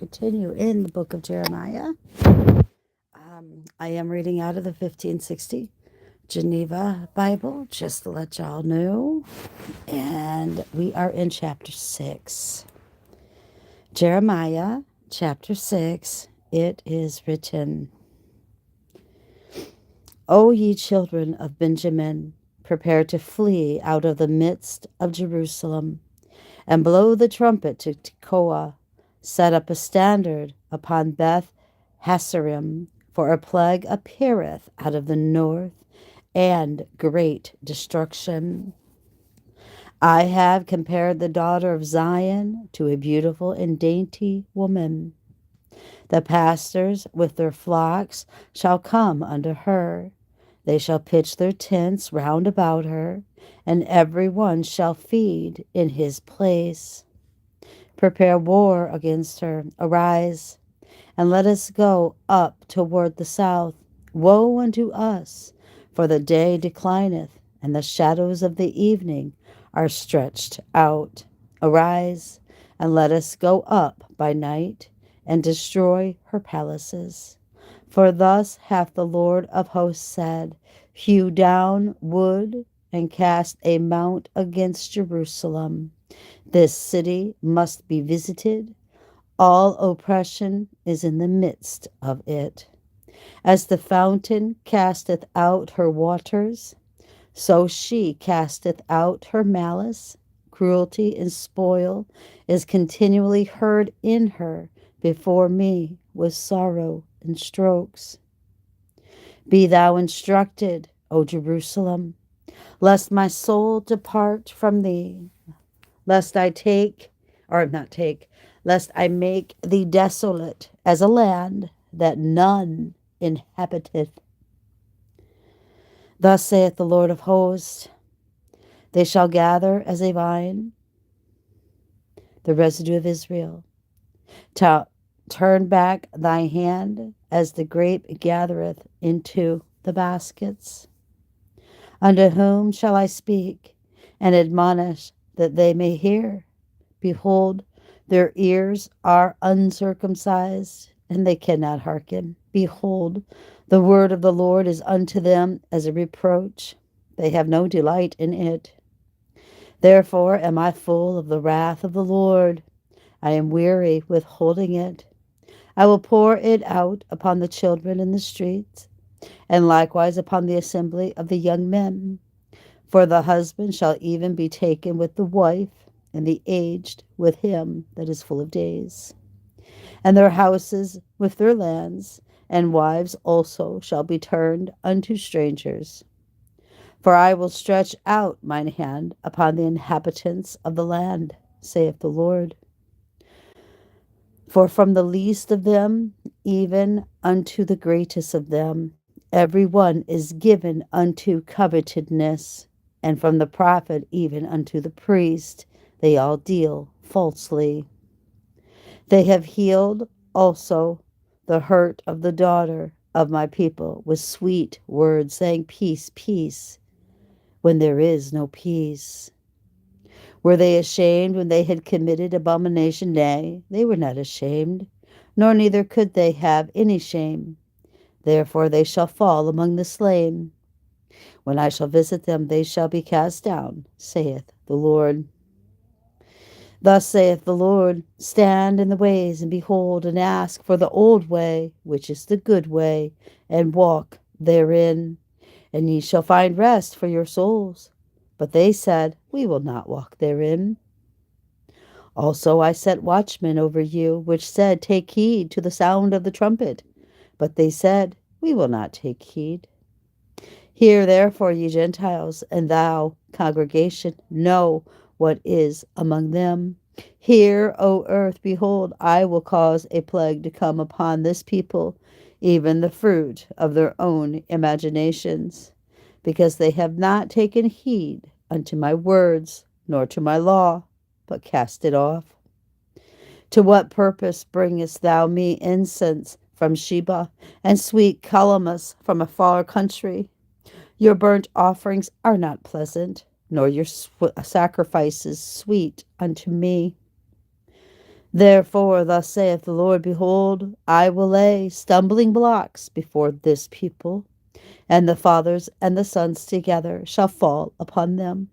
continue in the book of Jeremiah. I am reading out of the 1560 Geneva Bible, just to let y'all know. And we are in chapter 6. Jeremiah chapter 6. It is written, O ye children of Benjamin, prepare to flee out of the midst of Jerusalem, and blow the trumpet to Tekoa. Set up a standard upon Beth Hasserim, for a plague appeareth out of the north, and great destruction. I have compared the daughter of Zion to a beautiful and dainty woman. The pastors with their flocks shall come unto her. They shall pitch their tents round about her, and every one shall feed in his place. Prepare war against her. Arise, and let us go up toward the south. Woe unto us, for the day declineth, and the shadows of the evening are stretched out. Arise, and let us go up by night, and destroy her palaces. For thus hath the Lord of hosts said, Hew down wood, and cast a mount against Jerusalem. This city must be visited. All oppression is in the midst of it. As the fountain casteth out her waters, so she casteth out her malice. Cruelty and spoil is continually heard in her before me with sorrow and strokes. Be thou instructed, O Jerusalem, lest my soul depart from thee, lest I lest I make thee desolate as a land that none inhabiteth. Thus saith the Lord of hosts, they shall gather as a vine, the residue of Israel. Turn back thy hand as the grape gathereth into the baskets. Unto whom shall I speak and admonish that they may hear? Behold, their ears are uncircumcised, and they cannot hearken. Behold, the word of the Lord is unto them as a reproach. They have no delight in it. Therefore am I full of the wrath of the Lord. I am weary with holding it. I will pour it out upon the children in the streets, and likewise upon the assembly of the young men. For the husband shall even be taken with the wife, and the aged with him that is full of days. And their houses with their lands, and wives also shall be turned unto strangers. For I will stretch out mine hand upon the inhabitants of the land, saith the Lord. For from the least of them even unto the greatest of them, every one is given unto covetousness, and from the prophet even unto the priest, they all deal falsely. They have healed also the hurt of the daughter of my people with sweet words, saying, Peace, peace, when there is no peace. Were they ashamed when they had committed abomination? Nay, they were not ashamed, nor neither could they have any shame. Therefore they shall fall among the slain. When I shall visit them, they shall be cast down, saith the Lord. Thus saith the Lord, stand in the ways, and behold, and ask for the old way, which is the good way, and walk therein, and ye shall find rest for your souls. But they said, we will not walk therein. Also I set watchmen over you, which said, take heed to the sound of the trumpet. But they said, we will not take heed. Hear therefore, ye Gentiles, and thou, congregation, know what is among them. Hear, O earth, behold, I will cause a plague to come upon this people, even the fruit of their own imaginations, because they have not taken heed unto my words, nor to my law, but cast it off. To what purpose bringest thou me incense from Sheba, and sweet calamus from a far country? Your burnt offerings are not pleasant, nor your sacrifices sweet unto me. Therefore, thus saith the Lord, behold, I will lay stumbling blocks before this people, and the fathers and the sons together shall fall upon them.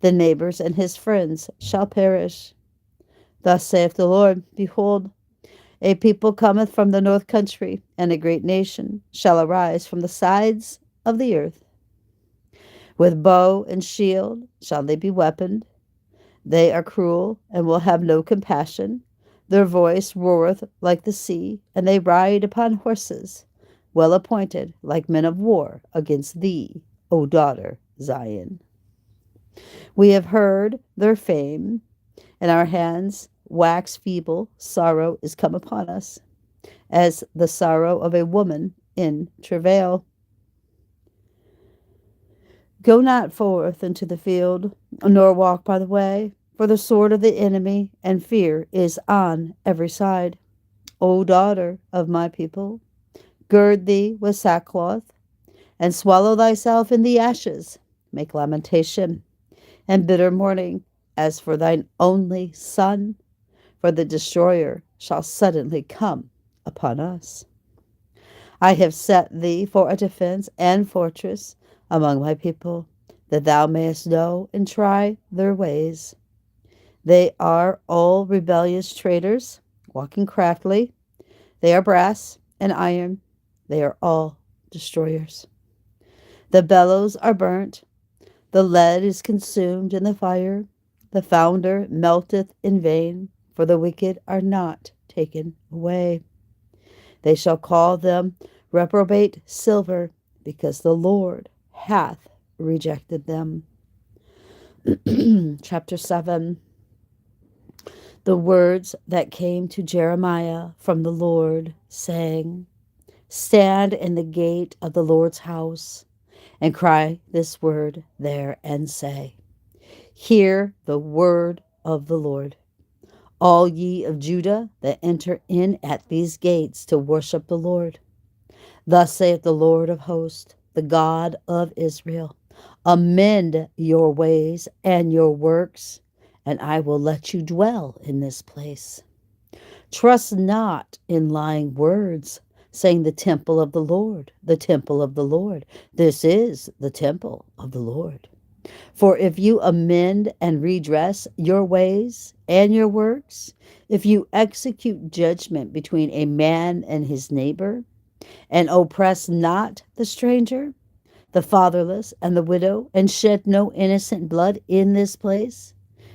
The neighbors and his friends shall perish. Thus saith the Lord, behold, a people cometh from the north country, and a great nation shall arise from the sides of the earth. With bow and shield shall they be weaponed. They are cruel and will have no compassion. Their voice roareth like the sea, and they ride upon horses, well appointed like men of war against thee, O daughter Zion. We have heard their fame, and our hands wax feeble. Sorrow is come upon us, as the sorrow of a woman in travail. Go not forth into the field, nor walk by the way, for the sword of the enemy and fear is on every side. O daughter of my people, gird thee with sackcloth, and swallow thyself in the ashes. Make lamentation and bitter mourning, as for thine only son, for the destroyer shall suddenly come upon us. I have set thee for a defense and fortress among my people, that thou mayest know and try their ways. They are all rebellious traitors, walking craftily. They are brass and iron. They are all destroyers. The bellows are burnt. The lead is consumed in the fire. The founder melteth in vain, for the wicked are not taken away. They shall call them reprobate silver, because the Lord hath rejected them. Chapter 7. The words that came to Jeremiah from the Lord, saying, Stand in the gate of the Lord's house, and cry this word there, and say, Hear the word of the Lord. All ye of Judah that enter in at these gates to worship the Lord. Thus saith the Lord of hosts, the God of Israel, amend your ways and your works, and I will let you dwell in this place. Trust not in lying words, saying the temple of the Lord, the temple of the Lord. This is the temple of the Lord. For if you amend and redress your ways and your works, if you execute judgment between a man and his neighbor, and oppress not the stranger, the fatherless, and the widow, and shed no innocent blood in this place,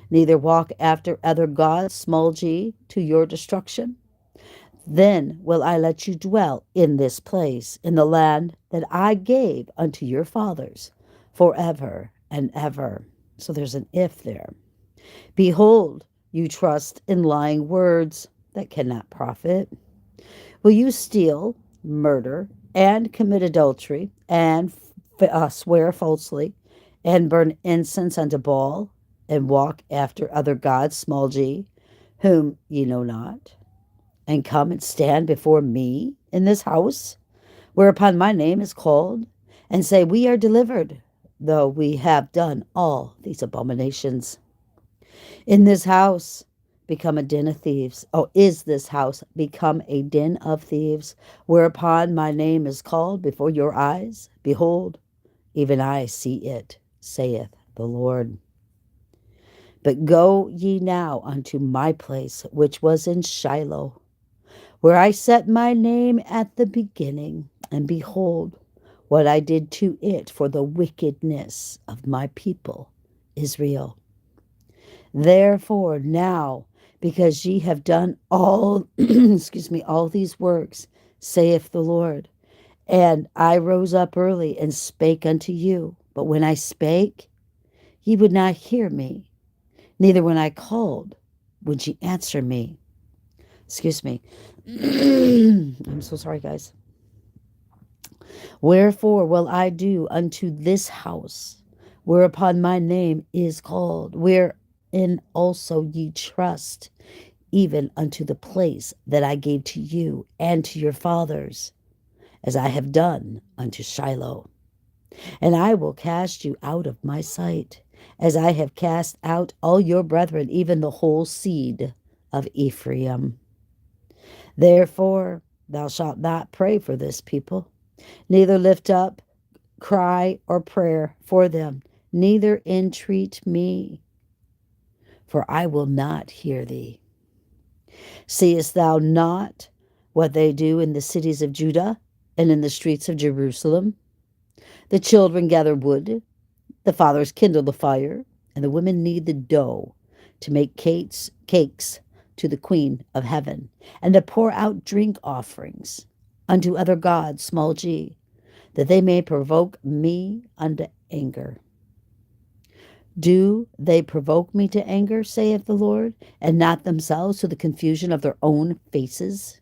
neither walk after other gods, small g, to your destruction, then will I let you dwell in this place, in the land that I gave unto your fathers, forever and ever. So there's an if there. Behold, you trust in lying words that cannot profit. Will you steal, murder, and commit adultery, and swear falsely, and burn incense unto Baal, and walk after other gods, small g, whom ye know not, and come and stand before me in this house, whereupon my name is called, and say, We are delivered, though we have done all these abominations? In this house become a den of thieves. Oh, is this house become a den of thieves, whereupon my name is called before your eyes? Behold, even I see it, saith the Lord. But go ye now unto my place, which was in Shiloh, where I set my name at the beginning, and behold, what I did to it for the wickedness of my people Israel. Therefore now, because ye have done all all these works, saith the Lord, and I rose up early and spake unto you, but when I spake, ye would not hear me, neither when I called would ye answer me. I'm so sorry, guys. Wherefore will I do unto this house, whereupon my name is called, wherein also ye trust, even unto the place that I gave to you and to your fathers, as I have done unto Shiloh. And I will cast you out of my sight, as I have cast out all your brethren, even the whole seed of Ephraim. Therefore, thou shalt not pray for this people, neither lift up cry or prayer for them, neither entreat me, for I will not hear thee. Seest thou not what they do in the cities of Judah and in the streets of Jerusalem? The children gather wood, the fathers kindle the fire, and the women knead the dough to make cakes to the Queen of Heaven, and to pour out drink offerings unto other gods, small g, that they may provoke me unto anger. Do they provoke me to anger, saith the Lord, and not themselves to the confusion of their own faces?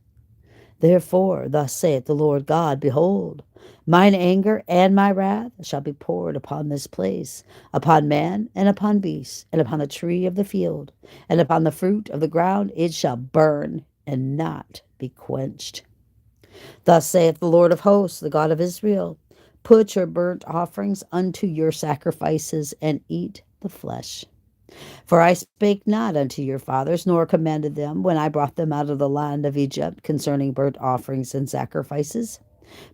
Therefore, thus saith the Lord God, behold, mine anger and my wrath shall be poured upon this place, upon man and upon beast, and upon the tree of the field, and upon the fruit of the ground. It shall burn and not be quenched. Thus saith the Lord of hosts, the God of Israel, put your burnt offerings unto your sacrifices, and eat the flesh. For I spake not unto your fathers, nor commanded them, when I brought them out of the land of Egypt, concerning burnt offerings and sacrifices.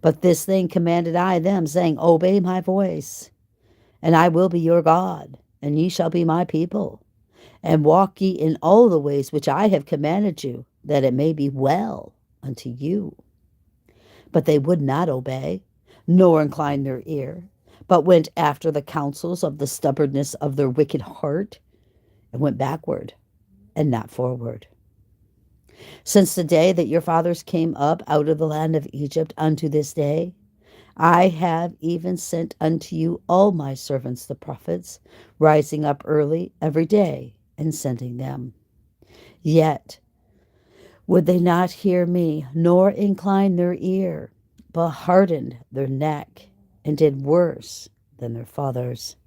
But this thing commanded I them, saying, obey my voice, and I will be your God, and ye shall be my people. And walk ye in all the ways which I have commanded you, that it may be well unto you. But they would not obey, nor incline their ear, but went after the counsels of the stubbornness of their wicked heart, and went backward and not forward. Since the day that your fathers came up out of the land of Egypt unto this day, I have even sent unto you all my servants the prophets, rising up early every day and sending them. Yet would they not hear me, nor incline their ear, but hardened their neck, and did worse than their fathers.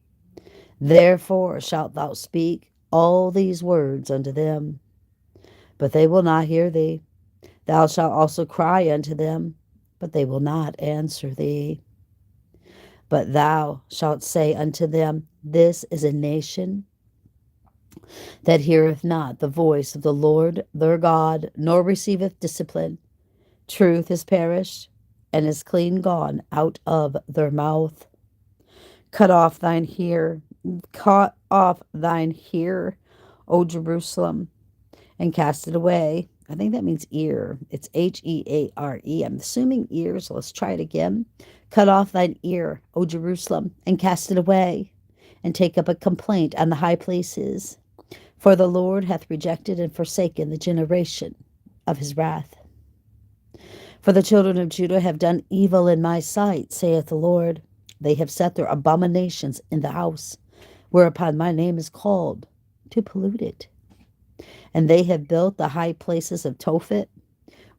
Therefore shalt thou speak all these words unto them, but they will not hear thee. Thou shalt also cry unto them, but they will not answer thee. But thou shalt say unto them, this is a nation that heareth not the voice of the Lord their God, nor receiveth discipline. Truth is perished, and is clean gone out of their mouth. Cut off thine ear, O Jerusalem, and cast it away. I think that means ear. It's Heare. I'm assuming ear, so let's try it again. Cut off thine ear, O Jerusalem, and cast it away, and take up a complaint on the high places. For the Lord hath rejected and forsaken the generation of his wrath. For the children of Judah have done evil in my sight, saith the Lord. They have set their abominations in the house, whereupon my name is called, to pollute it. And they have built the high places of Tophet,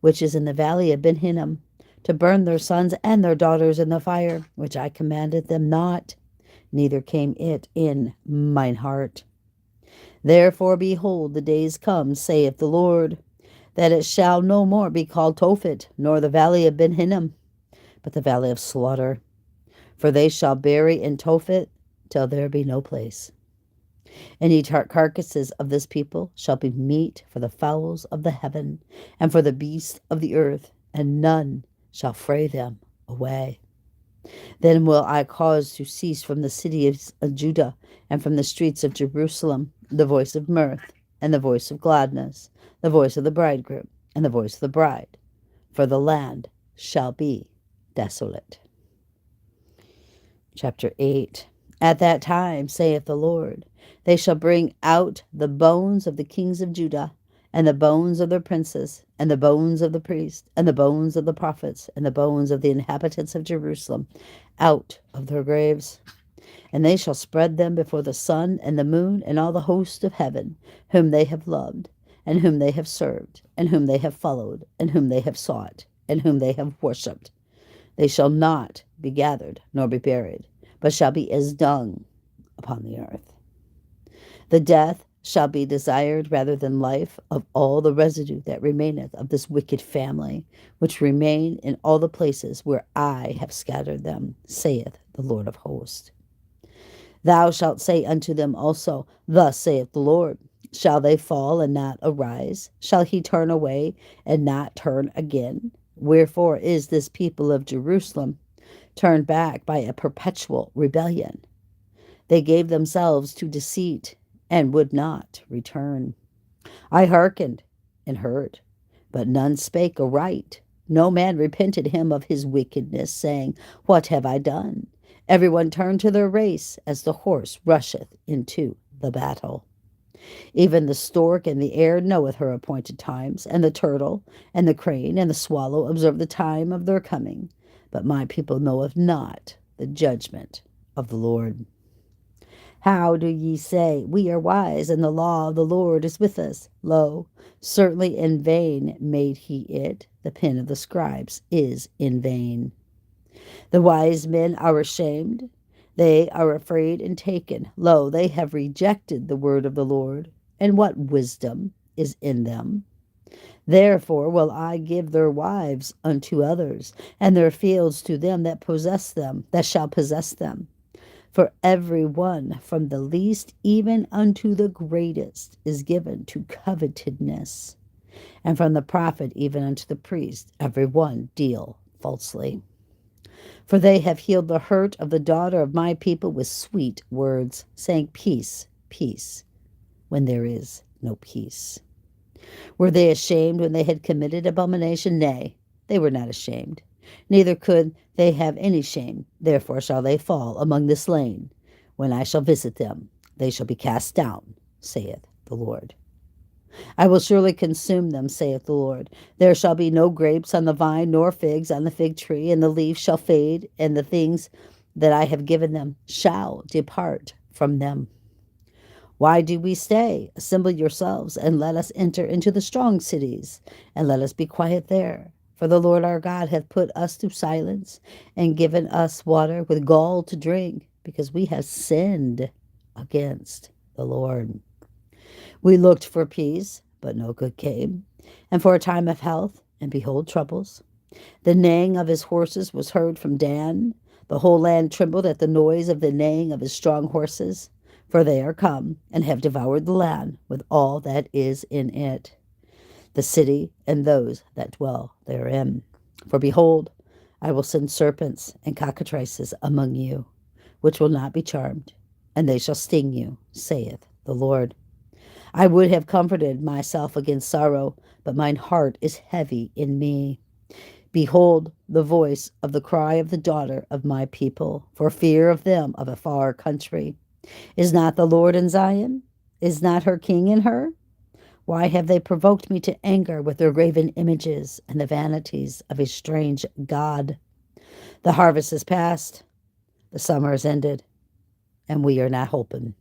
which is in the valley of Ben Hinnom, to burn their sons and their daughters in the fire, which I commanded them not, neither came it in mine heart. Therefore, behold, the days come, saith the Lord, that it shall no more be called Tophet, nor the valley of Ben Hinnom, but the valley of slaughter. For they shall bury in Tophet till there be no place. And ye carcasses of this people shall be meat for the fowls of the heaven, and for the beasts of the earth, and none shall fray them away. Then will I cause to cease from the city of Judah, and from the streets of Jerusalem, the voice of mirth, and the voice of gladness, the voice of the bridegroom, and the voice of the bride, for the land shall be desolate. Chapter 8. At that time, saith the Lord, they shall bring out the bones of the kings of Judah, and the bones of their princes, and the bones of the priests, and the bones of the prophets, and the bones of the inhabitants of Jerusalem, out of their graves. And they shall spread them before the sun and the moon and all the host of heaven, whom they have loved, and whom they have served, and whom they have followed, and whom they have sought, and whom they have worshipped. They shall not be gathered, nor be buried, but shall be as dung upon the earth. The death shall be desired rather than life of all the residue that remaineth of this wicked family, which remain in all the places where I have scattered them, saith the Lord of hosts. Thou shalt say unto them also, thus saith the Lord, Shall they fall and not arise? Shall he turn away and not turn again? Wherefore is this people of Jerusalem turned back by a perpetual rebellion? They gave themselves to deceit and would not return. I hearkened and heard, but none spake aright. No man repented him of his wickedness, saying, What have I done? Every one turned to their race, as the horse rusheth into the battle. Even the stork in the air knoweth her appointed times, and the turtle, and the crane, and the swallow observe the time of their coming. But my people knoweth not the judgment of the Lord. How do ye say, We are wise, and the law of the Lord is with us? Lo, certainly in vain made he it. The pen of the scribes is in vain. The wise men are ashamed. They are afraid and taken. Lo, they have rejected the word of the Lord. And what wisdom is in them? Therefore will I give their wives unto others, and their fields to them that possess them, that shall possess them. For every one, from the least even unto the greatest, is given to covetousness, and from the prophet even unto the priest, every one deal falsely. For they have healed the hurt of the daughter of my people with sweet words, saying, Peace, peace, when there is no peace. Were they ashamed when they had committed abomination? Nay, they were not ashamed. Neither could they have any shame. Therefore shall they fall among the slain. When I shall visit them, they shall be cast down, saith the Lord. I will surely consume them, saith the Lord. There shall be no grapes on the vine, nor figs on the fig tree, and the leaf shall fade, and the things that I have given them shall depart from them. Why do we stay? Assemble yourselves, and let us enter into the strong cities, and let us be quiet there. For the Lord our God hath put us to silence, and given us water with gall to drink, because we have sinned against the Lord. We looked for peace, but no good came, and for a time of health, and behold troubles. The neighing of his horses was heard from Dan. The whole land trembled at the noise of the neighing of his strong horses. For they are come, and have devoured the land with all that is in it, the city and those that dwell therein. For behold, I will send serpents and cockatrices among you, which will not be charmed, and they shall sting you, saith the Lord. I would have comforted myself against sorrow, but mine heart is heavy in me. Behold the voice of the cry of the daughter of my people, for fear of them of a far country. Is not the Lord in Zion? Is not her king in her? Why have they provoked me to anger with their graven images and the vanities of a strange god? The harvest is past, the summer is ended, and we are not hoping.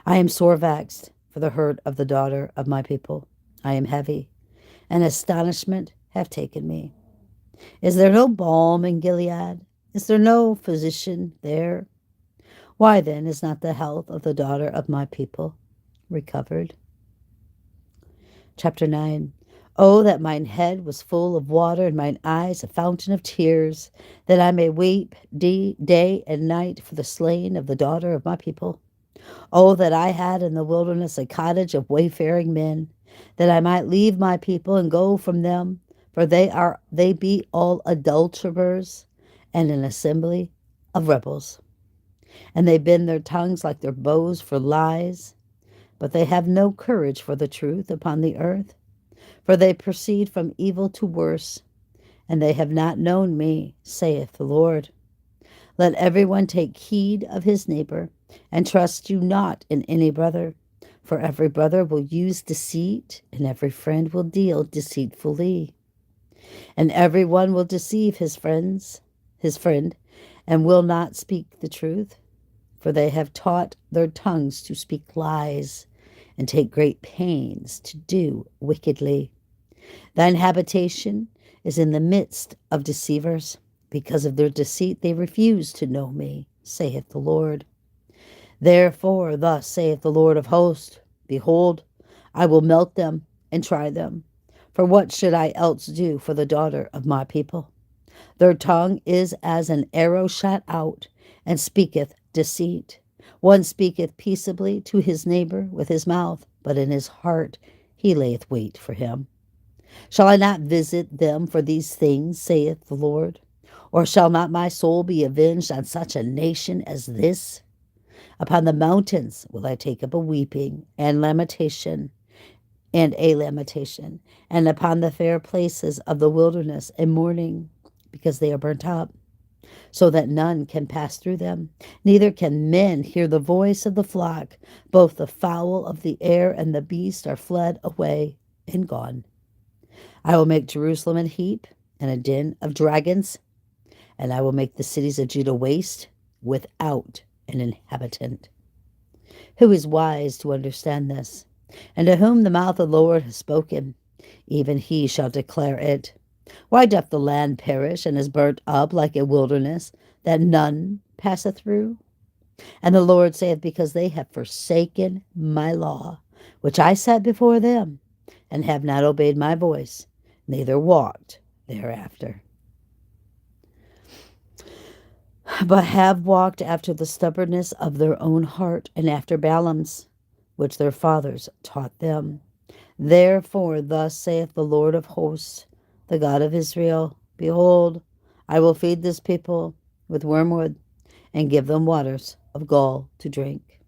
I am sore vexed for the hurt of the daughter of my people. I am heavy, and astonishment have taken me. Is there no balm in Gilead? Is there no physician there? Why then is not the health of the daughter of my people recovered? Chapter 9. Oh, that mine head was full of water, and mine eyes a fountain of tears, that I may weep day and night for the slain of the daughter of my people. Oh, that I had in the wilderness a cottage of wayfaring men, that I might leave my people and go from them, for they be all adulterers, and an assembly of rebels. And they bend their tongues like their bows for lies, but they have no courage for the truth upon the earth. For they proceed from evil to worse, and they have not known me, saith the Lord. Let every one take heed of his neighbor, and trust you not in any brother. For every brother will use deceit, and every friend will deal deceitfully. And every one will deceive his friend, and will not speak the truth. For they have taught their tongues to speak lies, and take great pains to do wickedly. Thine habitation is in the midst of deceivers. Because of their deceit they refuse to know me, saith the Lord. Therefore thus saith the Lord of hosts, Behold, I will melt them and try them. For what should I else do for the daughter of my people? Their tongue is as an arrow shot out, and speaketh deceit. One speaketh peaceably to his neighbor with his mouth, but in his heart he layeth wait for him. Shall I not visit them for these things, saith the Lord? Or shall not my soul be avenged on such a nation as this? Upon the mountains will I take up a weeping and lamentation, and a lamentation, and upon the fair places of the wilderness a mourning, because they are burnt up, so that none can pass through them, neither can men hear the voice of the flock. Both the fowl of the air and the beast are fled away and gone. I will make Jerusalem a heap and a den of dragons, and I will make the cities of Judah waste without an inhabitant. Who is wise to understand this? And to whom the mouth of the Lord has spoken, even he shall declare it. Why doth the land perish and is burnt up like a wilderness, that none passeth through? And the Lord saith, because they have forsaken my law, which I set before them, and have not obeyed my voice, neither walked thereafter, but have walked after the stubbornness of their own heart, and after Balaam's, which their fathers taught them. Therefore thus saith the Lord of hosts, the God of Israel, behold, I will feed this people with wormwood, and give them waters of gall to drink.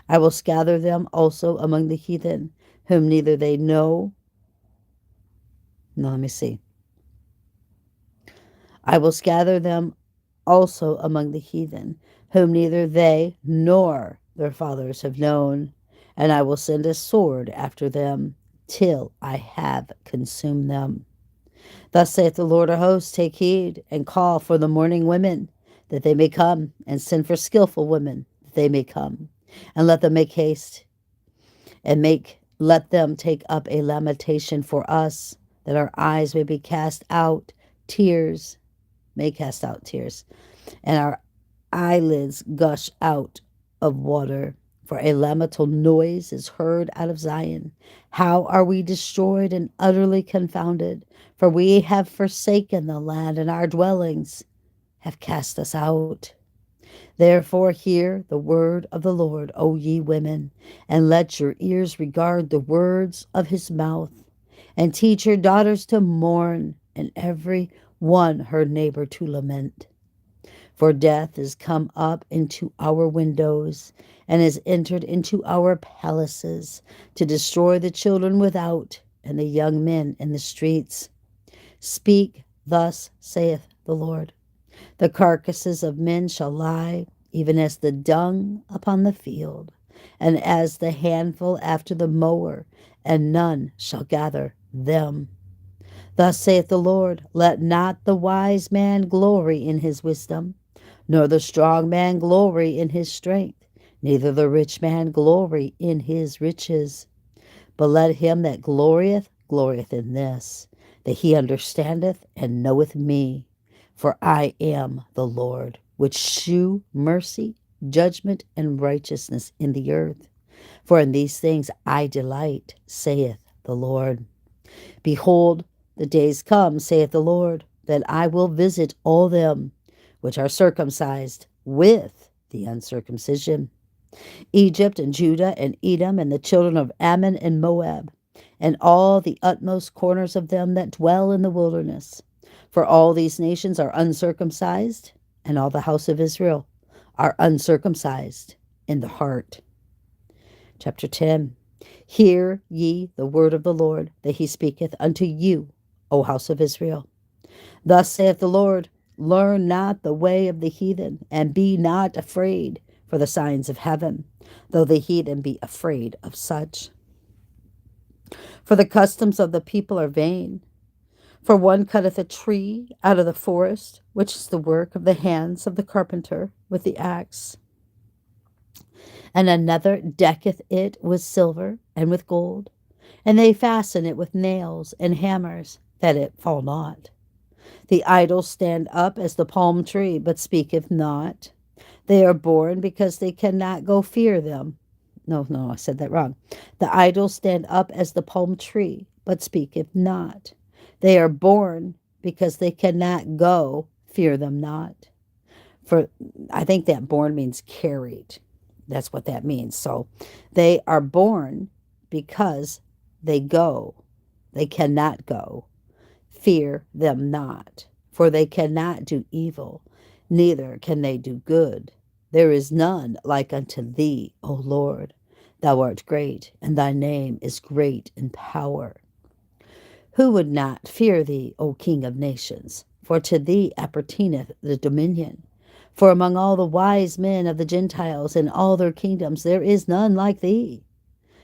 I will scatter them also among the heathen, whom neither they know. No, let me see. I will scatter them also among the heathen, whom neither they nor their fathers have known, and I will send a sword after them, till I have consumed them. Thus saith the Lord of hosts, take heed, and call for the mourning women, that they may come, and send for skillful women, that they may come, and let them make haste, and let them take up a lamentation for us, that our eyes may be cast out tears, may cast out tears, and our eyelids gush out of water. For a lamentable noise is heard out of Zion. How are we destroyed and utterly confounded? For we have forsaken the land, and our dwellings have cast us out. Therefore hear the word of the Lord, O ye women, and let your ears regard the words of his mouth, and teach your daughters to mourn, and every one her neighbor to lament. For death is come up into our windows, and is entered into our palaces, to destroy the children without, and the young men in the streets. Speak, thus saith the Lord. The carcasses of men shall lie, even as the dung upon the field, and as the handful after the mower, and none shall gather them. Thus saith the Lord, let not the wise man glory in his wisdom, nor the strong man glory in his strength, neither the rich man glory in his riches. But let him that glorieth in this, that he understandeth and knoweth me. For I am the Lord, which shew mercy, judgment, and righteousness in the earth. For in these things I delight, saith the Lord. Behold, the days come, saith the Lord, that I will visit all them which are circumcised with the uncircumcision, Egypt and Judah and Edom and the children of Ammon and Moab, and all the utmost corners of them that dwell in the wilderness. For all these nations are uncircumcised, and all the house of Israel are uncircumcised in the heart. Chapter 10. Hear ye the word of the Lord, that he speaketh unto you, O house of Israel. Thus saith the Lord, learn not the way of the heathen, and be not afraid for the signs of heaven, though the heathen be afraid of such. For the customs of the people are vain. For one cutteth a tree out of the forest, which is the work of the hands of the carpenter with the axe, and another decketh it with silver and with gold, and they fasten it with nails and hammers, that it fall not. The idols stand up as the palm tree, but speaketh not. They are born because they cannot go fear them. No, I said that wrong. The idols stand up as the palm tree, but speaketh not. They are born because they cannot go fear them not. For I think that born means carried. That's what that means. So they are born because they go. They cannot go. Fear them not, for they cannot do evil, neither can they do good. There is none like unto thee, O Lord. Thou art great, and thy name is great in power. Who would not fear thee, O King of nations? For to thee appertaineth the dominion. For among all the wise men of the Gentiles in all their kingdoms there is none like thee.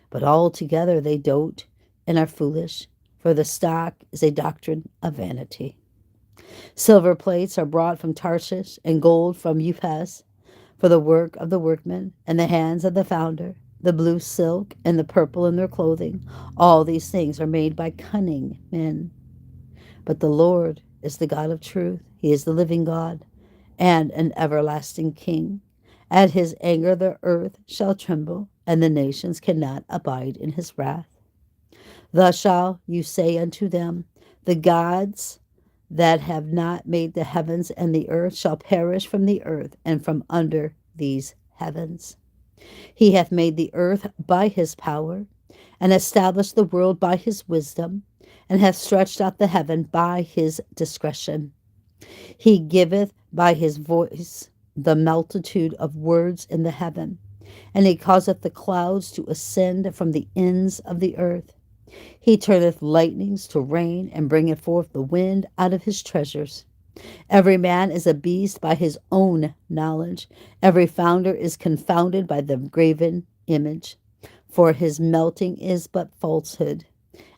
But altogether they dote and are foolish, for the stock is a doctrine of vanity. Silver plates are brought from Tarshish, and gold from Uphaz, for the work of the workmen and the hands of the founder, the blue silk and the purple in their clothing. All these things are made by cunning men. But the Lord is the God of truth. He is the living God and an everlasting King. At his anger the earth shall tremble, and the nations cannot abide in his wrath. Thus shall you say unto them, the gods that have not made the heavens and the earth shall perish from the earth and from under these heavens. He hath made the earth by his power, and established the world by his wisdom, and hath stretched out the heaven by his discretion. He giveth by his voice the multitude of words in the heaven, and he causeth the clouds to ascend from the ends of the earth. He turneth lightnings to rain, and bringeth forth the wind out of his treasures. Every man is a beast by his own knowledge. Every founder is confounded by the graven image. For his melting is but falsehood,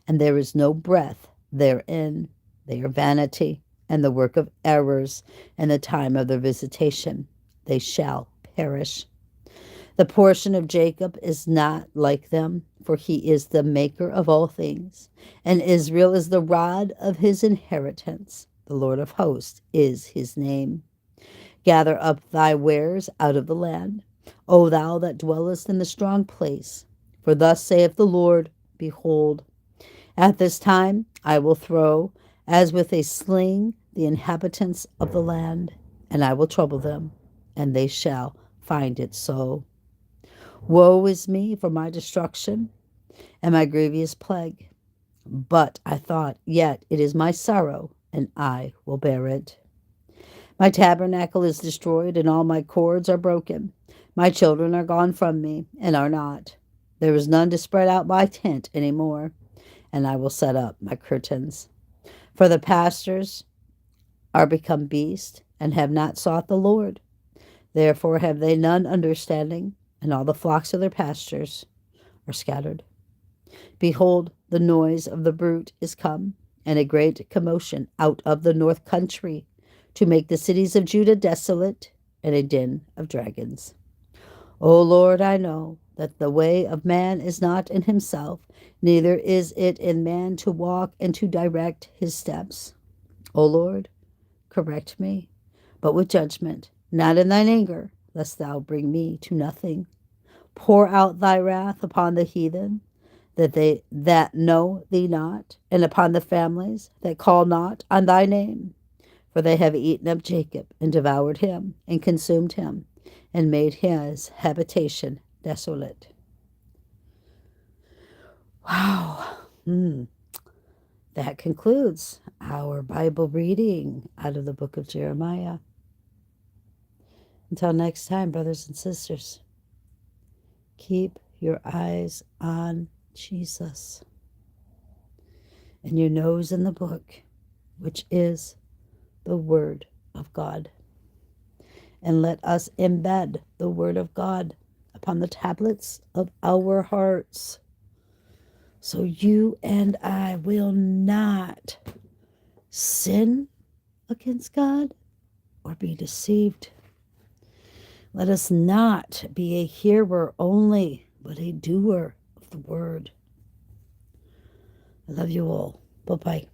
and there is no breath therein. They are vanity, and the work of errors, and the time of their visitation. They shall perish. The portion of Jacob is not like them, for he is the maker of all things, and Israel is the rod of his inheritance. The Lord of hosts is his name. Gather up thy wares out of the land, O thou that dwellest in the strong place. For thus saith the Lord, behold, at this time I will throw, as with a sling, the inhabitants of the land, and I will trouble them, and they shall find it so. Woe is me for my destruction and my grievous plague. But I thought, yet it is my sorrow, and I will bear it. My tabernacle is destroyed, and all my cords are broken. My children are gone from me, and are not. There is none to spread out my tent any more, and I will set up my curtains. For the pastors are become beasts, and have not sought the Lord. Therefore have they none understanding, and all the flocks of their pastures are scattered. Behold, the noise of the brute is come, and a great commotion out of the north country, to make the cities of Judah desolate, and a den of dragons. O Lord, I know that the way of man is not in himself, neither is it in man to walk and to direct his steps. O Lord, correct me, but with judgment, not in thine anger, lest thou bring me to nothing. Pour out thy wrath upon the heathen, that know thee not, and upon the families that call not on thy name. For they have eaten up Jacob, and devoured him, and consumed him, and made his habitation desolate. Wow. That concludes our Bible reading out of the book of Jeremiah. Until next time, brothers and sisters, keep your eyes on Jesus and your nose in the book, which is the Word of God. And let us embed the Word of God upon the tablets of our hearts, so you and I will not sin against God or be deceived. Let us not be a hearer only, but a doer of the word. I love you all. Bye-bye.